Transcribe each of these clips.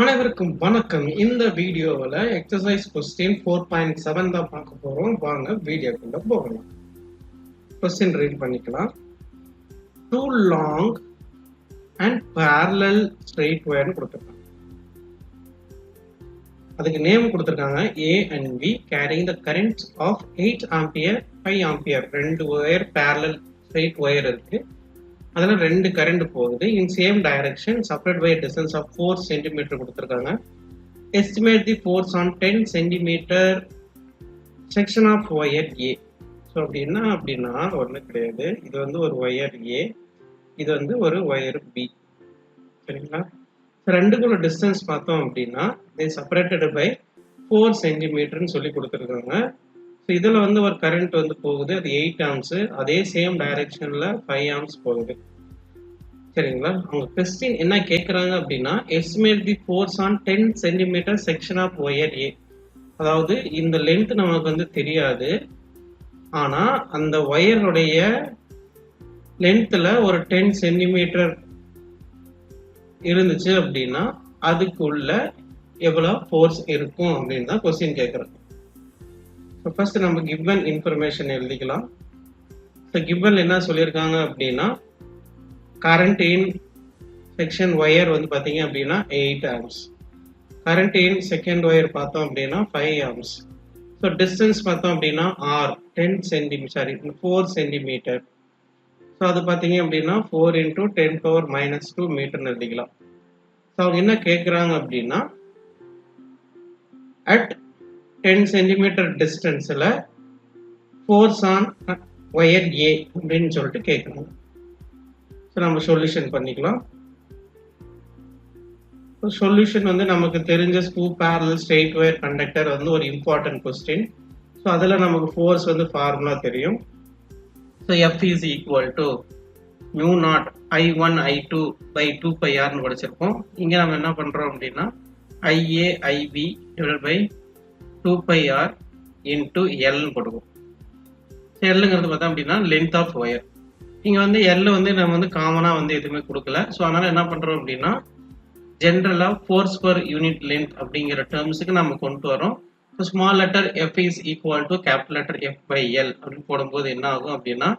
அனைவருக்கும் வணக்கம். இந்த வீடியோவில் எக்ஸசைஸ் கொஸ்டின் 4.7 தான் பார்க்க போறோம். வாங்க வீடியோக்குள்ள போகலாம். கொஸ்டின் ரீட் பண்ணிக்கலாம். Too long and parallel straight wire கொடுத்துருக்காங்க. அதுக்கு நேம் கொடுத்துருக்காங்க A and B carrying the currents of 8 ampere 5 ampere. ரெண்டு ஒயர் parallel straight wire இருக்கு. அதில் ரெண்டு கரண்ட் போகுது. In same direction separate by distance of 4 centimetre கொடுத்துருக்காங்க. Estimate the force on 10 centimetre section of wire A. So அப்படின்னா ஒன்றும் கிடையாது. இது வந்து ஒரு ஒயர் ஏ, இது வந்து ஒரு ஒயர் பி. சரிங்களா? ரெண்டுக்குள்ள டிஸ்டன்ஸ் பார்த்தோம் அப்படின்னா தே செப்பரேட்டட் பை 4 சென்டிமீட்டர்னு சொல்லி கொடுத்துருக்காங்க. ஸோ இதில் வந்து ஒரு கரண்ட் வந்து போகுது, அது 8 ஆம்ஸ். அதே சேம் டைரக்ஷனில் 5 ஆம்ஸ் போகுது. சரிங்களா? அவங்க கொஸ்டின் என்ன கேட்குறாங்க அப்படின்னா estimate the force on 10 centimetre section of wire A. அதாவது இந்த லென்த் நமக்கு வந்து தெரியாது, ஆனால் அந்த ஒயருடைய லென்த்தில் ஒரு 10 சென்டிமீட்டர் இருந்துச்சு அப்படின்னா அதுக்குள்ள எவ்வளோ ஃபோர்ஸ் இருக்கும் அப்படின்னு தான் கொஸ்டின் கேட்குறாங்க. ஸோ ஃபர்ஸ்ட் நம்ம கிவன் இன்ஃபர்மேஷன் எழுதிக்கலாம். ஸோ கிவன் என்ன சொல்லியிருக்காங்க அப்படின்னா கரண்ட் இன் செக்ஷன் ஒயர் வந்து பார்த்தீங்க அப்படின்னா 8 amps. Current in second wire பார்த்தோம் அப்படின்னா 5 ஆம்ஸ். ஸோ டிஸ்டன்ஸ் பார்த்தோம் அப்படின்னா ஆர் 4 சென்டிமீட்டர். ஸோ அது பார்த்தீங்க அப்படின்னா 4 × 10⁻² மீட்டர்னு எழுதிக்கலாம். ஸோ அவங்க என்ன கேட்குறாங்க அப்படின்னா அட் 10 சென்டிமீட்டர் டிஸ்டன்ஸில் ஃபோர்ஸ் ஆன் ஒயர் ஏ அப்படின்னு சொல்லிட்டு கேட்குறாங்க. ஸோ நம்ம சொல்யூஷன் பண்ணிக்கலாம். சொல்யூஷன் வந்து நமக்கு தெரிஞ்ச screw parallel straight wire conductor வந்து ஒரு இம்பார்ட்டன்ட் கொஸ்டின். ஸோ அதில் நமக்கு ஃபோர்ஸ் வந்து ஃபார்முலா தெரியும். So F is equal to μ0 I1 I2 by 2πrன்னு படிச்சிருப்போம். இங்கே நம்ம என்ன பண்ணுறோம் அப்படின்னா IA IB divided by 2πr into L போட்டுக்குவோம். Lங்கிறது பார்த்தோம் அப்படின்னா லென்த் ஆஃப் ஒயர். இங்கே வந்து L வந்து நம்ம வந்து காமனாக வந்து எதுவுமே கொடுக்கல. ஸோ அதனால் என்ன பண்ணுறோம் அப்படின்னா ஜென்ரலாக ஃபோர்ஸ் பர் யூனிட் லென்த் அப்படிங்கிற டேர்ம்ஸுக்கு நம்ம கொண்டு வரோம். So small letter F is equal to capital letter F by L அப்படின்னு போடும்போது என்ன ஆகும் அப்படின்னா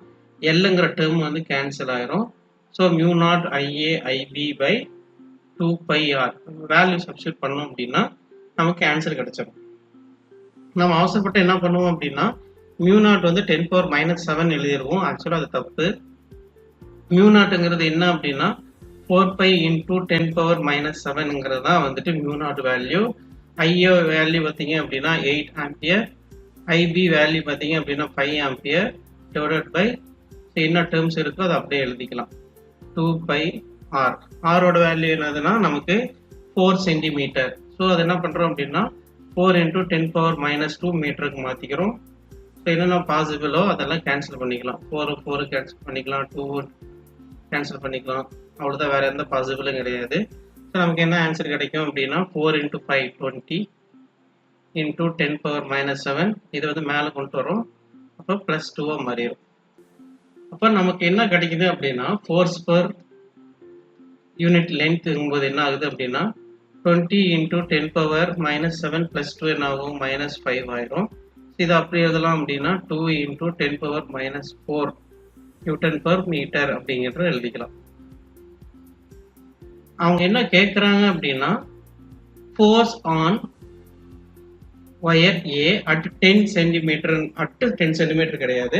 Lங்கிற டேர்ம் வந்து கேன்சல் ஆயிரும். So μ0 IA IB by 2πr value substitute பண்ணோம் அப்படின்னா நமக்கு ஆன்சர் கிடைச்சிடும். நம்ம அவசரப்பட்டு என்ன பண்ணுவோம் அப்படின்னா μ0 வந்து 10⁻⁻7 எழுதிடுவோம். ஆக்சுவலாக அது தப்பு. μ0ங்கிறது என்ன அப்படின்னா 4π × 10⁻⁻7ங்கிறது தான் வந்துட்டு μ0 வேல்யூ. ஐஓ வேல்யூ பார்த்தீங்க அப்படின்னா 8 ஆம்பியர், ஐபி வேல்யூ பார்த்தீங்க அப்படின்னா 5 ஆம்பியர் டிவைடட் பை என்ன டேர்ம்ஸ் இருக்கோ அதை அப்படியே எழுதிக்கலாம் 2πr. ஆரோட வேல்யூ என்னதுன்னா நமக்கு 4 சென்டிமீட்டர். ஸோ அது என்ன பண்ணுறோம் அப்படின்னா 4 × 10⁻⁻² மீட்டருக்கு மாற்றிக்கிறோம். ஸோ என்னென்ன பாசிபிளோ அதெல்லாம் கேன்சல் பண்ணிக்கலாம். 4 கேன்சல் பண்ணிக்கலாம், 2 கேன்சல் பண்ணிக்கலாம். அவ்வளோதான், வேறு எந்த பாசிபிளும் கிடையாது. ஸோ நமக்கு என்ன ஆன்சர் கிடைக்கும் அப்படின்னா 4 × 5 20 × 10⁻⁻7. இது வந்து மேலே கொண்டு வரோம், அப்போ +2 மாறிடும். அப்போ நமக்கு என்ன கிடைக்குது அப்படின்னா ஃபோர்ஸ் பர் யூனிட் லென்த்ங்கும்போது என்ன ஆகுது அப்படின்னா 20 × 10⁻⁻7 +2 என்ன ஆகும் -5 ஆயிரும். இது அப்படி எழுதலாம் அப்படின்னா 2 × 10⁻⁻4 நியூட்டன் பர் மீட்டர் அப்படிங்கிறத எழுதிக்கலாம். அவங்க என்ன கேட்குறாங்க அப்படின்னா force on wire A at 10 centimetre. At 10 centimetre கிடையாது,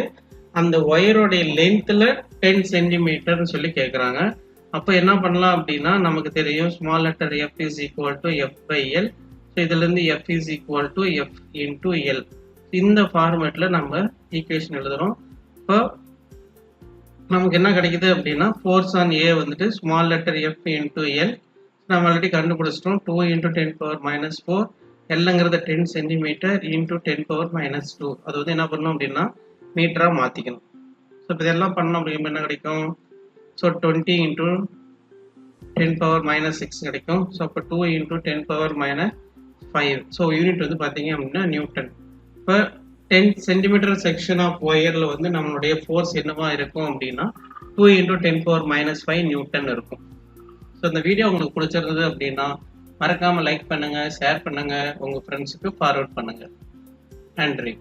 அந்த ஒயரோடைய லென்த்தில் 10 சென்டிமீட்டர்னு சொல்லி கேட்குறாங்க. அப்போ என்ன பண்ணலாம் அப்படின்னா நமக்கு தெரியும் small letter F is equal to F by L. So இதுலேருந்து F is equal to F into L. இந்த ஃபார்மேட்டில் நம்ம ஈக்குவேஷன் எழுதுகிறோம். இப்போ நமக்கு என்ன கிடைக்குது அப்படின்னா ஃபோர்ஸ் ஆன் ஏ வந்துட்டு small letter F into L நம்ம ஆல்ரெடி கண்டுபிடிச்சிட்டோம். 2 × 10⁻⁻4 Lங்கிறது 10 சென்டிமீட்டர் × 10⁻⁻2. அது வந்து என்ன பண்ணணும் அப்படின்னா மீட்டராக மாற்றிக்கணும். ஸோ இப்போ இதெல்லாம் பண்ணோம் அப்படிங்கிற என்ன கிடைக்கும்? ஸோ 20 × 10⁻⁻6 கிடைக்கும். ஸோ அப்போ 2 × 10⁻⁵. ஸோ யூனிட் வந்து பார்த்தீங்க அப்படின்னா நியூட்டன். இப்போ 10 சென்டிமீட்டர் செக்ஷன் ஆஃப் ஒயரில் வந்து நம்மளுடைய ஃபோர்ஸ் என்னவா இருக்கும் அப்படின்னா 2 × 10⁻⁵ நியூட்டன் இருக்கும். ஸோ இந்த வீடியோ உங்களுக்கு பிடிச்சிருந்தது அப்படின்னா மறக்காம லைக் பண்ணுங்க, ஷேர் பண்ணுங்க, உங்க ஃப்ரெண்ட்ஸுக்கு ஃபார்வர்ட் பண்ணுங்க. நன்றி.